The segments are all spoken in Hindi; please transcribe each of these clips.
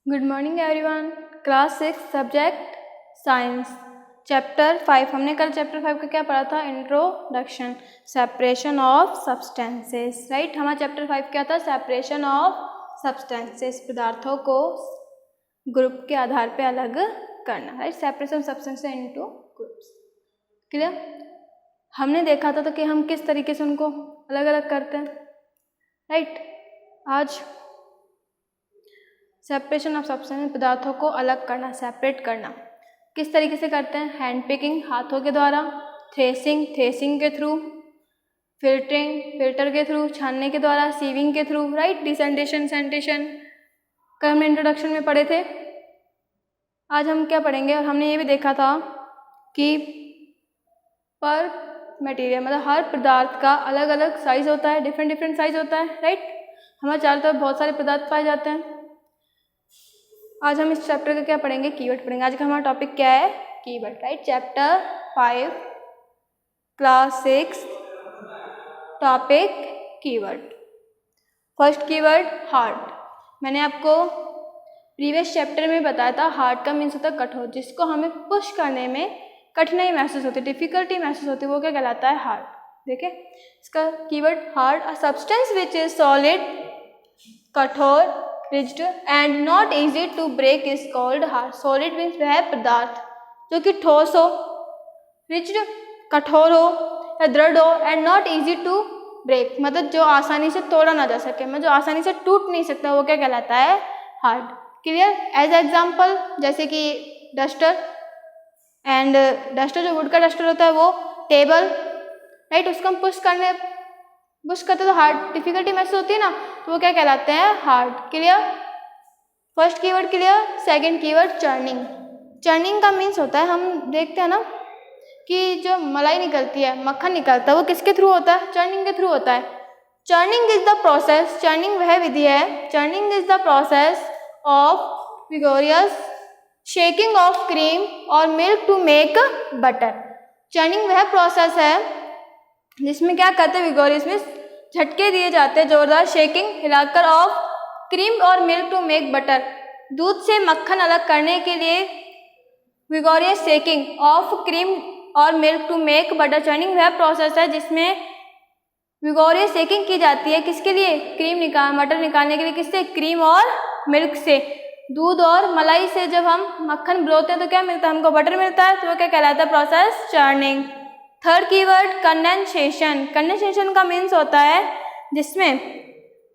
Good morning everyone. Class 6 subject science chapter 5। हमने कल चैप्टर 5 का क्या पढ़ा था? Introduction, separation of substances. Right, हमारा चैप्टर 5 क्या था? सेपरेशन ऑफ सब्सटेंसेस, पदार्थों को ग्रुप के आधार पे अलग करना। Right, separation of substances into groups. Clear? हमने देखा था तो कि हम किस तरीके से उनको अलग अलग करते हैं। राइट, आज सेपरेशन ऑफ सब्सटेंस, पदार्थों को अलग करना, सेपरेट करना किस तरीके से करते हैं? हैंड पिकिंग, हाथों के द्वारा, थ्रेसिंग, थ्रेसिंग के थ्रू, फिल्टरिंग, फिल्टर के थ्रू, छानने के द्वारा, सीविंग के थ्रू। राइट, डिसेंटेशन, सेंटेशन कल हमने इंट्रोडक्शन में पढ़े थे। आज हम क्या पढ़ेंगे? और हमने ये भी देखा था कि पर मटेरियल मतलब हर पदार्थ का अलग अलग साइज होता है, डिफरेंट डिफरेंट साइज होता है। राइट, हमारे चारों तरफ बहुत सारे पदार्थ पाए जाते हैं। आज हम इस चैप्टर का क्या पढ़ेंगे? कीवर्ड पढ़ेंगे। आज का हमारा टॉपिक क्या है? Keyword. Right, chapter 5 class 6 topic keyword. First keyword hard. मैंने आपको प्रीवियस चैप्टर में बताया था हार्ड का मीन्स होता है कठोर, जिसको हमें पुश करने में कठिनाई महसूस होती है, डिफिकल्टी महसूस होती है, वो क्या कहलाता है? हार्ड। देखिए इसका keyword hard, a substance which is solid, kathor, rigid and not easy to break is called hard. Solid means वह पदार्थ जो कि ठोस हो, रिजिड कठोर हो या दृढ़ हो, and not easy to break मतलब जो आसानी से तोड़ा ना जा सके, मतलब जो आसानी से टूट नहीं सकता, वो क्या कहलाता है? हार्ड। क्लियर? एज एग्जाम्पल जैसे कि डस्टर, एंड डस्टर जो वुड का डस्टर होता है वो, टेबल। राइट, उसको हम पुश करते तो हार्ड डिफिकल्टी महसूस होती है ना, तो वो क्या कहलाते हैं? Hard. Clear? First keyword clear. Second keyword churning. Churning का मीन्स होता है, हम देखते हैं ना कि जो मलाई निकलती है, मक्खन निकलता है, वो किसके थ्रू होता है? चर्निंग के थ्रू होता है। Churning is the process, churning वह विधि है, churning is the process of vigorous shaking of cream और milk to make butter. Churning वह प्रोसेस है जिसमें क्या करते हैं? विगोरियस में झटके दिए जाते हैं, जोरदार शेकिंग हिलाकर, ऑफ क्रीम और मिल्क टू मेक बटर, दूध से मक्खन अलग करने के लिए विगोरियस शेकिंग ऑफ क्रीम और milk to make butter. Churning वह प्रोसेस है जिसमें विगोरियस शेकिंग की जाती है, किसके लिए? बटर निकालने के लिए। किससे? क्रीम और मिल्क से। दूध और मलाई से जब हम मक्खन बनाते हैं तो क्या मिलता है? हमको बटर मिलता है, तो वो क्या कहलाता है? Process churning. Third keyword condensation. Condensation का मीन्स होता है जिसमें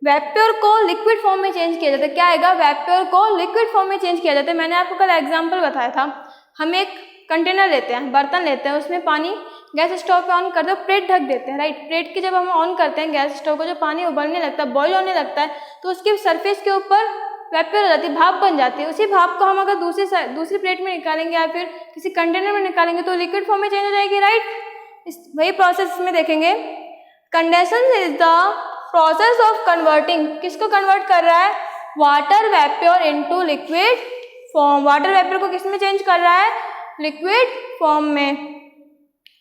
वैप्योर को लिक्विड फॉर्म में चेंज किया जाता है। क्या आएगा? वैप्योर को लिक्विड फॉर्म में चेंज किया जाता है। मैंने आपको कल एग्जांपल बताया था, हम एक कंटेनर लेते हैं, बर्तन लेते हैं, उसमें पानी गैस स्टोव पे ऑन करते हैं, प्लेट ढक देते हैं। राइट, प्लेट की जब हम ऑन करते हैं गैस स्टोव को, जो पानी उबलने लगता है, बॉईल होने लगता है, तो उसकी सरफेस के ऊपर वैप्योर हो जाती है, भाप बन जाती है। उसी भाप को हम अगर दूसरी प्लेट में निकालेंगे या फिर किसी कंटेनर में निकालेंगे तो लिक्विड फॉर्म में चेंज हो जाएगी। राइट, वही प्रोसेस में देखेंगे। Condensation is the process of converting, किसको कन्वर्ट कर रहा है? Water vapour into liquid form. Water vapour को किस में चेंज कर रहा है? लिक्विड फॉर्म में।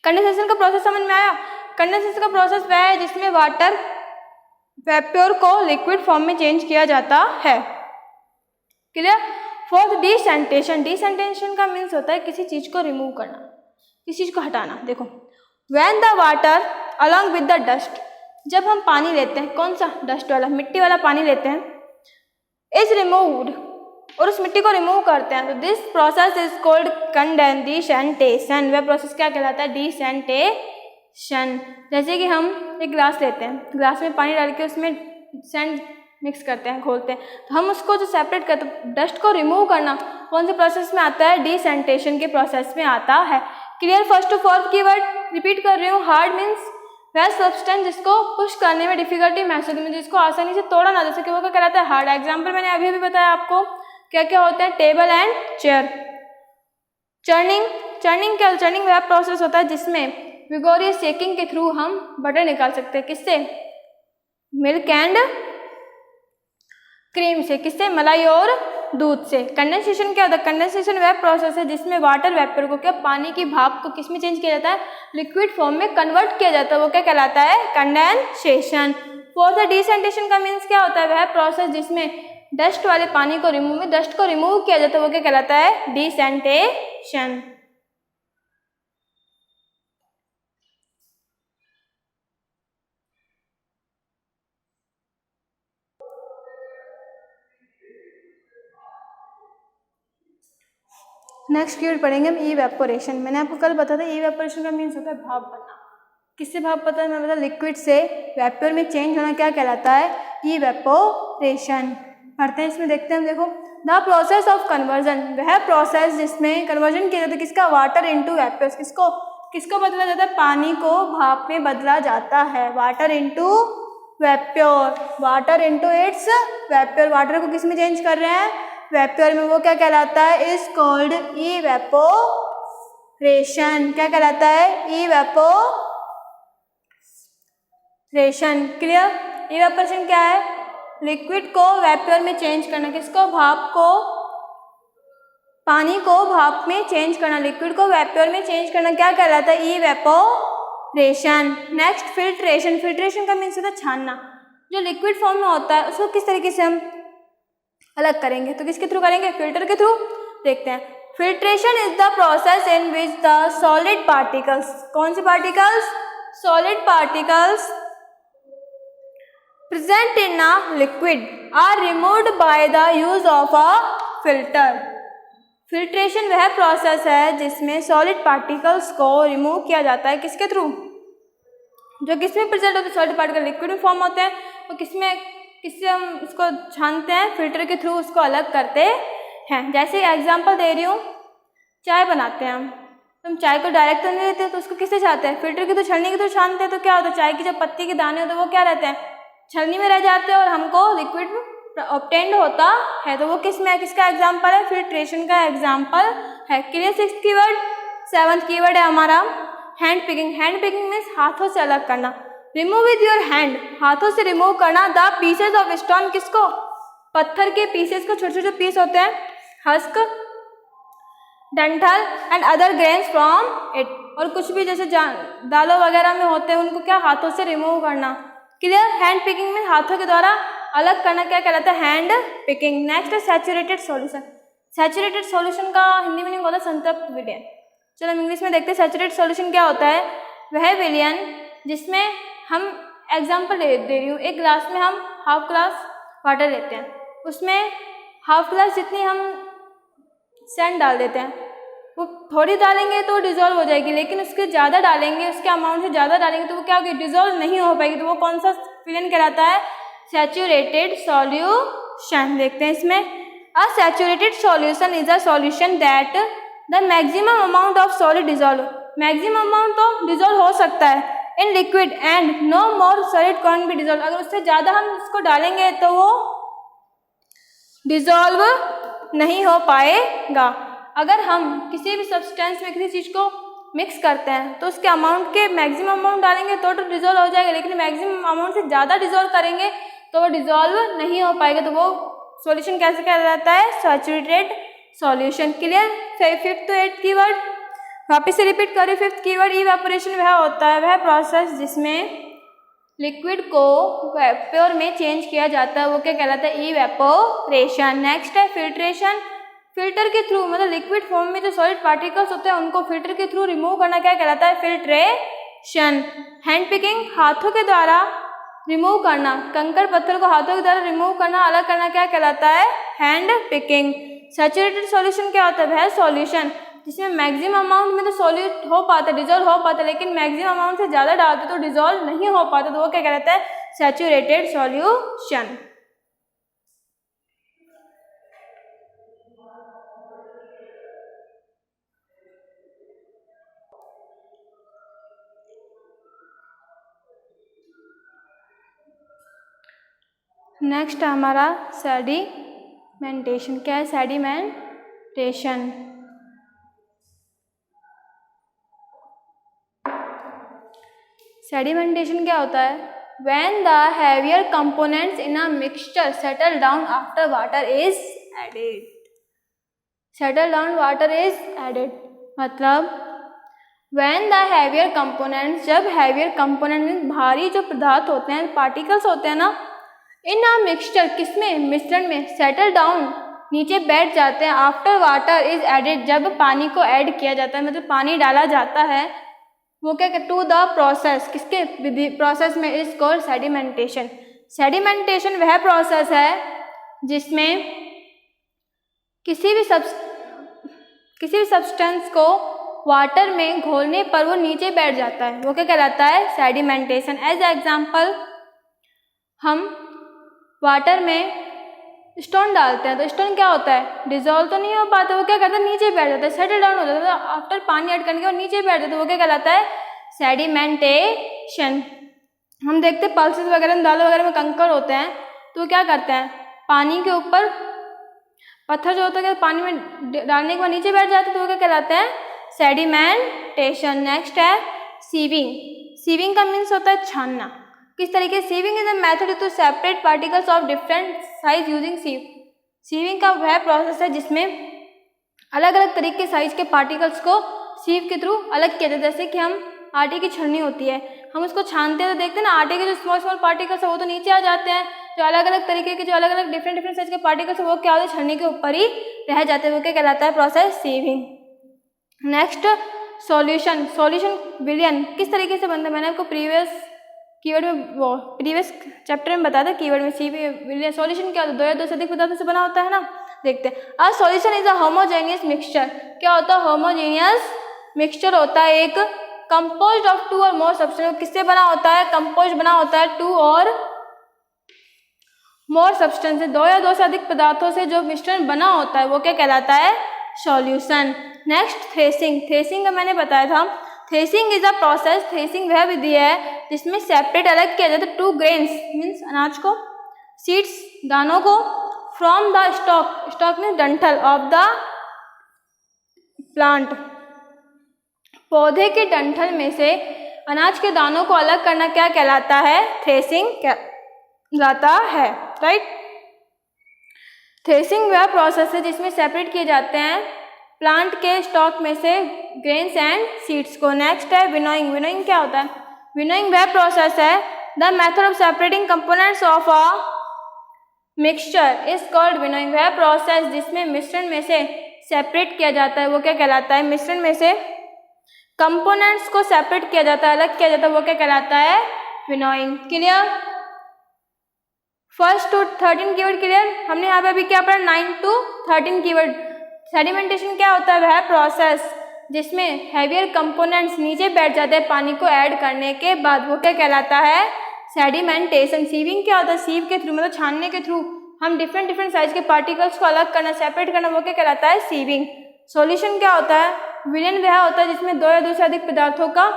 कंडेंसेशन का प्रोसेस समझ में आया? कंडेंसेशन का प्रोसेस वह है जिसमें वाटर वैप्योर को लिक्विड फॉर्म में चेंज किया जाता है। क्लियर? Fourth decantation. डिसेंटेशन का मीन्स होता है किसी चीज को रिमूव करना, किसी चीज को हटाना। देखो, when the water along with the dust, जब हम पानी लेते हैं, कौन सा? डस्ट वाला, मिट्टी वाला पानी लेते हैं, is removed, और उस मिट्टी को रिमूव करते हैं, तो this process is called condensation. वह प्रोसेस क्या कहलाता है? डिसेंटेशन। जैसे कि हम एक ग्लास लेते हैं, ग्लास में पानी डाल के उसमें सैंड मिक्स करते हैं, घोलते हैं, तो हम उसको जो सेपरेट करते हैं, डस्ट को रिमूव करना, कौन से प्रोसेस में आता है? डिसेंटेशन के प्रोसेस में आता है। Clear? First to fourth keyword repeat कर रही हूँ। हार्ड मीन्स वह सब्सटेंस जिसको पुश करने में डिफिकल्टी महसूस होती है, जिसको आसानी से तोड़ा ना जा सके, वो क्या कहलाता है? हार्ड। एग्जाम्पल मैंने अभी भी बताया आपको क्या क्या होते हैं? Table and chair. Churning, churning क्या? चर्निंग वह प्रोसेस होता है जिसमें विगोरियस शेकिंग के थ्रू हम बटर निकाल सकते हैं। किससे? मिल्क एंड क्रीम से। किससे? मलाई और दूध से। कंडेंसेशन क्या होता है? कंडेंसेशन वह प्रोसेस है जिसमें वाटर वेपर को, क्या पानी की भाप को किस में चेंज किया जाता है? लिक्विड फॉर्म में कन्वर्ट किया जाता है, वो क्या कहलाता है? कंडेंसेशन। फोर्थ डिसेंटेशन का मीन्स क्या होता है? वह प्रोसेस जिसमें डस्ट वाले पानी को रिमूव में डस्ट को रिमूव किया जाता है वो क्या कहलाता है? डिसेंटेशन। नेक्स्ट कीवर्ड पढ़ेंगे हम इवेपोरेशन। मैंने आपको कल बताया था इवेपोरेशन का मीन्स होता है भाप बनना। किससे भाप बनता है? मैं बता, लिक्विड से वेपर में चेंज होना क्या कहलाता है? इवेपोरेशन। पढ़ते हैं इसमें, देखते हैं हम। देखो, द प्रोसेस ऑफ कन्वर्जन, वह प्रोसेस जिसमें कन्वर्जन किया जाता है किसका? Water into vapours. किसको बदला जाता है? पानी को भाप में बदला जाता है। Water into vapour, water into its vapour. Water को किस में चेंज कर रहे हैं? वेपर में। वो क्या कहलाता है? Is called evaporation. क्या कहलाता है? इवेपोरेशन। क्लियर? इवेपोरेशन क्या है? लिक्विड को वेपर में चेंज करना। किसको? भाप को, पानी को भाप में चेंज करना, लिक्विड को वेपर में चेंज करना क्या कहलाता है? इवेपोरेशन। Next filtration. फिल्ट्रेशन का मीन्स होता है छानना। जो लिक्विड फॉर्म में होता है उसको किस तरीके से हम अलग करेंगे? तो किसके थ्रू करेंगे? फिल्टर के थ्रू। देखते हैं, filtration is the process in which the solid particles, कौन से particles? Solid particles present in a liquid are removed by the use of a filter. Filtration वह प्रोसेस है जिसमें सॉलिड पार्टिकल्स को रिमूव किया जाता है। किसके थ्रू? जो किसमें प्रेजेंट होते हैं? सॉलिड पार्टिकल लिक्विड में फॉर्म होते हैं। और किससे हम इसको छानते हैं? फिल्टर के थ्रू उसको अलग करते हैं। जैसे एग्जांपल दे रही हूँ, चाय बनाते हैं हम चाय को डायरेक्ट तो नहीं लेते, तो उसको किससे छानते हैं? फिल्टर के थ्रू, छलनी के थ्रू छानते हैं। तो क्या होता है? चाय की जो पत्ती के दाने होते हैं वो क्या रहते हैं? छलनी में रह जाते हैं और हमको लिक्विड ऑब्टेन्ड होता है। तो वो किसमें है? किसका एग्जाम्पल है? फिल्ट्रेशन का एग्जाम्पल है। Clear? 6th keyword. 7th keyword है हमारा hand picking. Hand picking means हाथों से अलग करना। रिमूव विद योर हैंड, हाथों से रिमूव करना द पीसेस ऑफ स्टोन। किसको? पत्थर के पीसेस को, छोटे छोटे पीस होते हैं, हस्क, डंठल and other grains from it. और कुछ भी जैसे दालों वगैरह में होते हैं उनको क्या? हाथों से रिमूव करना। क्लियर? हैंड पिकिंग में हाथों के द्वारा अलग करना क्या कहलाता है? Hand picking. नेक्स्ट है सैचुरेटेड सॉल्यूशन। सैचुरेटेड सॉल्यूशन का हिंदी मीनिंग होता है संतृप्त विलयन। चलो हम इंग्लिश में देखते हैं सैचुरेटेड सॉल्यूशन क्या होता है। वह विलयन जिसमें हम एग्जाम्पल दे रही हूँ, एक ग्लास में हम हाफ ग्लास वाटर लेते हैं, उसमें हाफ ग्लास जितनी हम सैंड डाल देते हैं। वो थोड़ी डालेंगे तो डिजोल्व हो जाएगी, लेकिन उसके ज़्यादा डालेंगे, उसके अमाउंट से ज़्यादा डालेंगे तो वो क्या होगी? डिजोल्व नहीं हो पाएगी। तो वो कौन सा विलयन कहलाता है? Saturated solution. देखते हैं इसमें, a saturated solution is a solution that the maximum amount of solid dissolve. Maximum amount तो डिजोल्व हो सकता है in liquid and no more solid can be dissolve. अगर उससे ज़्यादा हम इसको डालेंगे तो वो डिजोल्व नहीं हो पाएगा। अगर हम किसी भी सब्सटेंस में किसी चीज़ को मिक्स करते हैं तो उसके अमाउंट के मैक्सिमम अमाउंट डालेंगे तो डिजोल्व हो जाएगा, लेकिन मैक्सिमम अमाउंट से ज़्यादा डिजोल्व करेंगे तो वो डिजोल्व नहीं हो पाएगा। तो वो सॉल्यूशन कैसे कहलाता है? Saturated solution. Clear? 5th to 8th keyword वापस से रिपीट करें। 5th कीवर्ड इवेपोरेशन वह होता है, वह प्रोसेस जिसमें लिक्विड को वेपर में चेंज किया जाता है वो क्या कहलाता है? इवेपोरेशन। नेक्स्ट है फिल्ट्रेशन। फिल्टर के थ्रू, मतलब लिक्विड फॉर्म में जो सॉलिड पार्टिकल्स होते हैं उनको फिल्टर के थ्रू रिमूव करना क्या कहलाता है? फिल्ट्रेशन। हैंड पिकिंग, हाथों के द्वारा रिमूव करना, कंकड़ पत्थर को हाथों के द्वारा रिमूव करना, अलग करना क्या कहलाता है? Hand picking. सैचुरेटेड सॉल्यूशन क्या होता है? वह सॉल्यूशन जिसमें मैक्सिमम अमाउंट में तो सॉल्यूट हो पाता है, डिजोल्व हो पाता है, लेकिन मैक्सिमम अमाउंट से ज़्यादा डालते तो डिजोल्व नहीं हो पाता, तो वो क्या कहलाता है? Saturated solution. नेक्स्ट हमारा सेडिमेंटेशन। क्या है सेडिमेंटेशन? सेडिमेंटेशन क्या होता है? When the heavier components in a mixture settle down after water is added. Settle down water is added मतलब when the heavier components, जब heavier component भारी जो पदार्थ होते हैं, पार्टिकल्स होते हैं ना, इन अ मिक्सचर, किसमें, मिश्रण में, सेटल डाउन, नीचे बैठ जाते हैं, आफ्टर वाटर इज एडेड, जब पानी को ऐड किया जाता है, मतलब पानी डाला जाता है, वो क्या कहते, टू द प्रोसेस, किसके विधि, प्रोसेस में, इज कॉल्ड सेडिमेंटेशन। सेडिमेंटेशन वह प्रोसेस है जिसमें किसी भी सब्सटेंस को वाटर में घोलने पर वो नीचे बैठ जाता है, वो क्या कहलाता है, सेडिमेंटेशन। एज एग्जाम्पल, हम वाटर में स्टोन डालते हैं तो स्टोन क्या होता है, डिजोल्व तो नहीं हो पाता, वो क्या करता है, नीचे बैठ जाता है, सेटल डाउन हो जाता है, आफ्टर पानी ऐड करने के बाद नीचे बैठ जाता है, वो क्या कहलाता है, सेडिमेंटेशन। हम देखते हैं पल्सेस वगैरह में, दालों वगैरह में कंकड़ होते हैं तो क्या करते हैं, पानी के ऊपर पत्थर जो होता है पानी में डालने के बाद नीचे बैठ जाते हैं, तो वो क्या कहलाता है, सेडिमेंटेशन। नेक्स्ट है सीविंग। सीविंग का मीन्स होता है छानना। किस तरीके, sieving is a method to separate particles of different size using sieve. Sieving का वह प्रोसेस है जिसमें अलग अलग तरीके के साइज के पार्टिकल्स को सीव के थ्रू अलग किया जाता है। जैसे कि हम आटे की छन्नी होती है, हम उसको छानते हैं तो देखते हैं ना, आटे के जो स्मॉल स्मॉल पार्टिकल्स है वो तो नीचे आ जाते हैं, जो अलग अलग तरीके के, जो अलग अलग डिफरेंट साइज के पार्टिकल्स है वो क्या होते हैं, छन्नी के ऊपर ही रह जाते हैं, वो क्या कहलाता है, process sieving. Next solution. Solution विलयन किस तरीके से बनता है, मैंने आपको प्रीवियस चैप्टर में बताया था कीवर्ड में। विलयन सॉल्यूशन क्या होता है, दो या दो से अधिक पदार्थों से बना होता है ना। देखते हैं, a solution is a homogeneous mixture. क्या होता है, होमोजेनियस मिक्सचर होता है एक कंपोज्ड ऑफ टू और मोर सब्सटेंस। किससे बना होता है, कंपोज्ड बना होता है टू और मोर सब्सटेंस, दो या दो से अधिक पदार्थों से जो मिश्रण बना होता है वो क्या कहलाता है, सॉल्यूशन। Next threshing. थ्रेसिंग का मैंने बताया था, threshing is a process. Threshing वह विधि है जिसमें सेपरेट अलग किया जाता है टू ग्रेन्स मीन्स अनाज को, सीड्स दानों को, from the stock, stock means डंठल, ऑफ द प्लांट, पौधे के डंठल में से अनाज के दानों को अलग करना क्या कहलाता है, थ्रेसिंग कहलाता है, राइट। थ्रेसिंग वह प्रोसेस है जिसमें सेपरेट किए जाते हैं प्लांट के स्टॉक में से ग्रेन्स एंड सीड्स को। नेक्स्ट है विनोइंग। विनोइंग क्या होता है, विनोइंग वह प्रोसेस है, the method of separating components of a mixture is called winnowing. वह प्रोसेस जिसमें मिश्रण में से सेपरेट किया जाता है वो क्या कहलाता है, मिश्रण में से कंपोनेंट्स को सेपरेट किया जाता है, अलग किया जाता है, वो क्या कहलाता है, winnowing. Clear, first to 13 keyword clear. हमने यहाँ पे अभी क्या पढ़ा, 9 to 13 कीवर्ड। सेडिमेंटेशन क्या होता है, वह प्रोसेस जिसमें हैवियर कंपोनेंट्स नीचे बैठ जाते हैं पानी को ऐड करने के बाद, वो क्या कहलाता है, सेडिमेंटेशन। सीविंग क्या होता है, सीव के थ्रू मतलब छानने के थ्रू हम डिफरेंट साइज के पार्टिकल्स को अलग करना, सेपरेट करना, वो क्या कहलाता है, सीविंग। सॉल्यूशन क्या होता है, विलयन वह होता है जिसमें दो या दो से अधिक पदार्थों का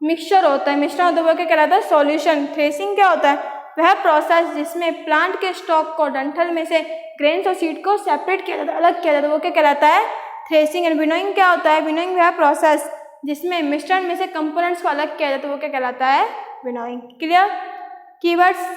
मिक्सचर होता है, मिश्रण होता है, वो क्या कहलाता है, सॉल्यूशन। थ्रेसिंग क्या होता है, वह प्रोसेस जिसमें प्लांट के स्टॉक को डंठल में से ग्रेन्स और सीड को सेपरेट किया जाता है, अलग किया जाता है, वो क्या कहलाता है, थ्रेसिंग। एंड विनोइंग क्या होता है, विनोइंग वह प्रोसेस जिसमें मिश्रण में से कंपोनेंट्स को अलग किया जाता है, वो क्या कहलाता है, विनोइंग। Clear, keywords